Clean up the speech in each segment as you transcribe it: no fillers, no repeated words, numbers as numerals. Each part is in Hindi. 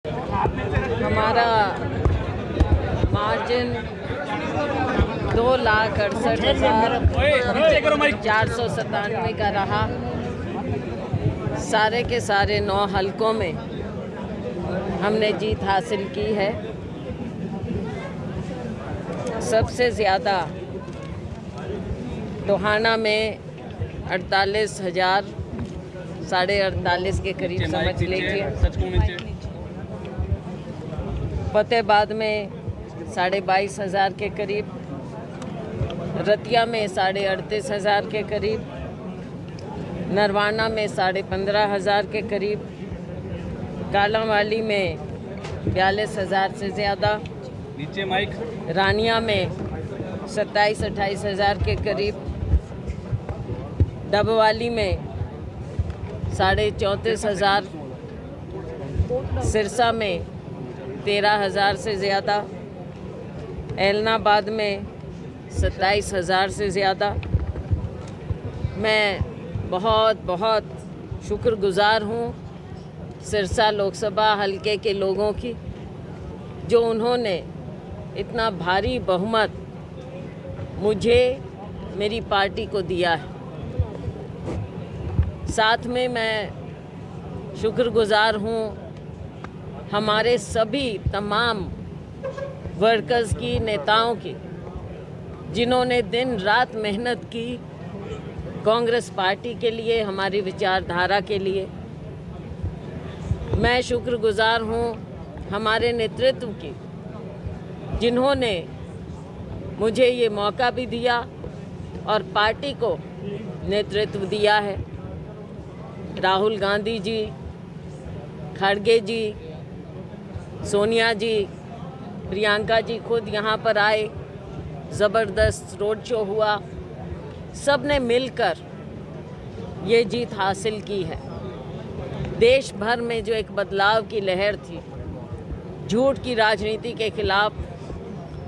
हमारा मार्जिन 2,68,497 का रहा। सारे के सारे 9 हलकों में हमने जीत हासिल की है। सबसे ज़्यादा टोहाना में 48,000 साढ़े 48 के करीब समझ लीजिए। फतेहाबाद में 22,500 के करीब, रतिया में 38,500 के करीब, नरवाना में 15,500 के करीब, कालांवाली में 42,000 से ज़्यादा, नीचे माइक, रानिया में 27-28,000 के करीब, डबवाली में 34,500, सिरसा में 13,000 से ज़्यादा, ऐलनाबाद में 27,000 से ज़्यादा। मैं बहुत बहुत शुक्रगुज़ार हूँ सिरसा लोकसभा हलके के लोगों की, जो उन्होंने इतना भारी बहुमत मुझे, मेरी पार्टी को दिया है। साथ में मैं शुक्रगुज़ार हूँ हमारे सभी तमाम वर्कर्स की, नेताओं की, जिन्होंने दिन रात मेहनत की कांग्रेस पार्टी के लिए, हमारी विचारधारा के लिए। मैं शुक्रगुज़ार हूँ हमारे नेतृत्व की, जिन्होंने मुझे ये मौका भी दिया और पार्टी को नेतृत्व दिया है। राहुल गांधी जी, खड़गे जी, सोनिया जी, प्रियंका जी खुद यहाँ पर आए, ज़बरदस्त रोड शो हुआ। सब ने मिलकर ये जीत हासिल की है। देश भर में जो एक बदलाव की लहर थी, झूठ की राजनीति के खिलाफ,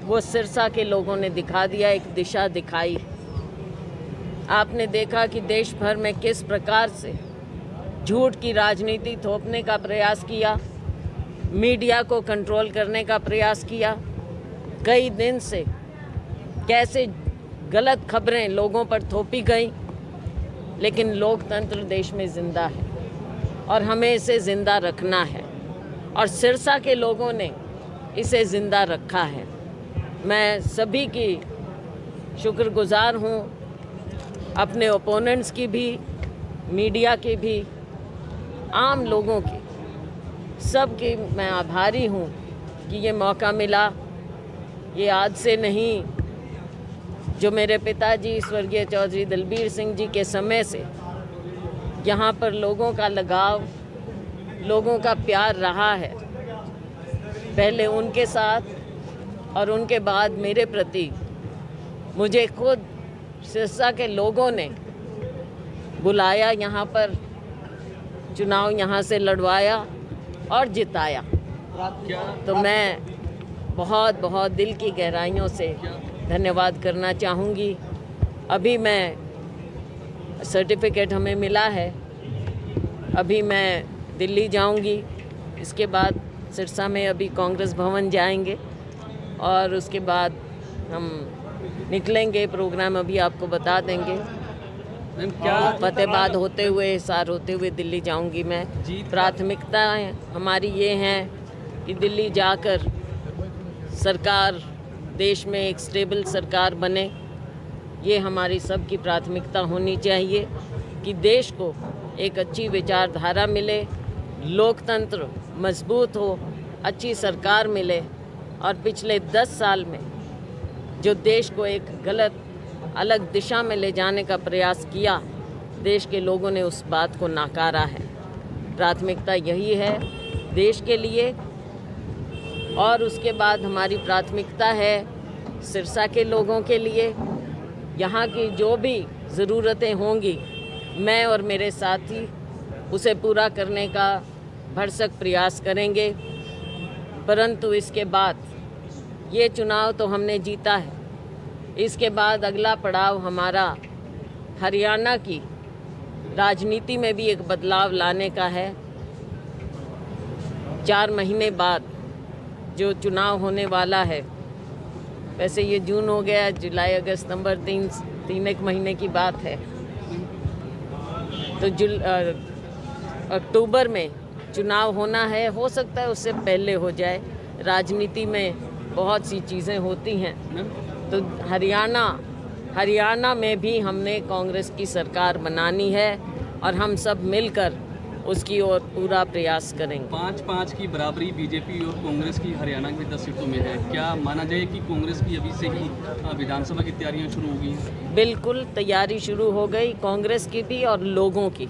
वो सिरसा के लोगों ने दिखा दिया, एक दिशा दिखाई। आपने देखा कि देश भर में किस प्रकार से झूठ की राजनीति थोपने का प्रयास किया, मीडिया को कंट्रोल करने का प्रयास किया। कई दिन से कैसे गलत खबरें लोगों पर थोपी गई, लेकिन लोकतंत्र देश में ज़िंदा है और हमें इसे ज़िंदा रखना है, और सिरसा के लोगों ने इसे ज़िंदा रखा है। मैं सभी की शुक्रगुज़ार हूँ, अपने ओपोनेंट्स की भी, मीडिया की भी, आम लोगों की, सब की मैं आभारी हूँ कि ये मौका मिला। ये आज से नहीं, जो मेरे पिताजी स्वर्गीय चौधरी दलबीर सिंह जी के समय से यहाँ पर लोगों का लगाव, लोगों का प्यार रहा है। पहले उनके साथ और उनके बाद मेरे प्रति मुझे खुद सिरसा के लोगों ने बुलाया, यहाँ पर चुनाव यहाँ से लड़वाया और जिताया। तो मैं बहुत बहुत दिल की गहराइयों से धन्यवाद करना चाहूँगी। अभी मैं सर्टिफिकेट हमें मिला है, अभी मैं दिल्ली जाऊँगी, इसके बाद सिरसा में अभी कांग्रेस भवन जाएंगे और उसके बाद हम निकलेंगे। प्रोग्राम अभी आपको बता देंगे। क्या फतेहाबाद होते हुए, हिसार होते हुए दिल्ली जाऊंगी मैं। प्राथमिकताएं हमारी ये हैं कि दिल्ली जाकर सरकार, देश में एक स्टेबल सरकार बने। ये हमारी सबकी प्राथमिकता होनी चाहिए कि देश को एक अच्छी विचारधारा मिले, लोकतंत्र मजबूत हो, अच्छी सरकार मिले। और पिछले 10 साल में जो देश को एक गलत अलग दिशा में ले जाने का प्रयास किया, देश के लोगों ने उस बात को नकारा है। प्राथमिकता यही है देश के लिए, और उसके बाद हमारी प्राथमिकता है सिरसा के लोगों के लिए। यहाँ की जो भी ज़रूरतें होंगी, मैं और मेरे साथी उसे पूरा करने का भरसक प्रयास करेंगे। परंतु इसके बाद, ये चुनाव तो हमने जीता है, इसके बाद अगला पड़ाव हमारा हरियाणा की राजनीति में भी एक बदलाव लाने का है। 4 महीने बाद जो चुनाव होने वाला है, वैसे ये जून हो गया, जुलाई अगस्त सितंबर, तीन एक महीने की बात है, तो अक्टूबर में चुनाव होना है। हो सकता है उससे पहले हो जाए, राजनीति में बहुत सी चीज़ें होती हैं। तो हरियाणा में भी हमने कांग्रेस की सरकार बनानी है और हम सब मिलकर उसकी ओर पूरा प्रयास करेंगे। 5-5 की बराबरी बीजेपी और कांग्रेस की हरियाणा में 10 सीटों में है। क्या माना जाए कि कांग्रेस की अभी से ही विधानसभा की तैयारियां शुरू हो गई हैं? बिल्कुल तैयारी शुरू हो गई, कांग्रेस की भी और लोगों की।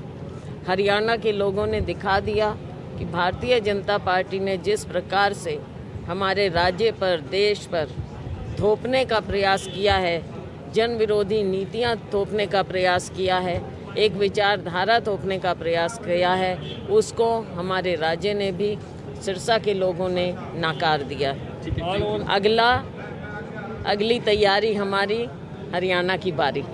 हरियाणा के लोगों ने दिखा दिया कि भारतीय जनता पार्टी ने जिस प्रकार से हमारे राज्य पर, देश पर थोपने का प्रयास किया है, जन विरोधी नीतियां थोपने का प्रयास किया है, एक विचारधारा थोपने का प्रयास किया है, उसको हमारे राज्य ने भी, सिरसा के लोगों ने नाकार दिया। अगली तैयारी हमारी हरियाणा की बारी।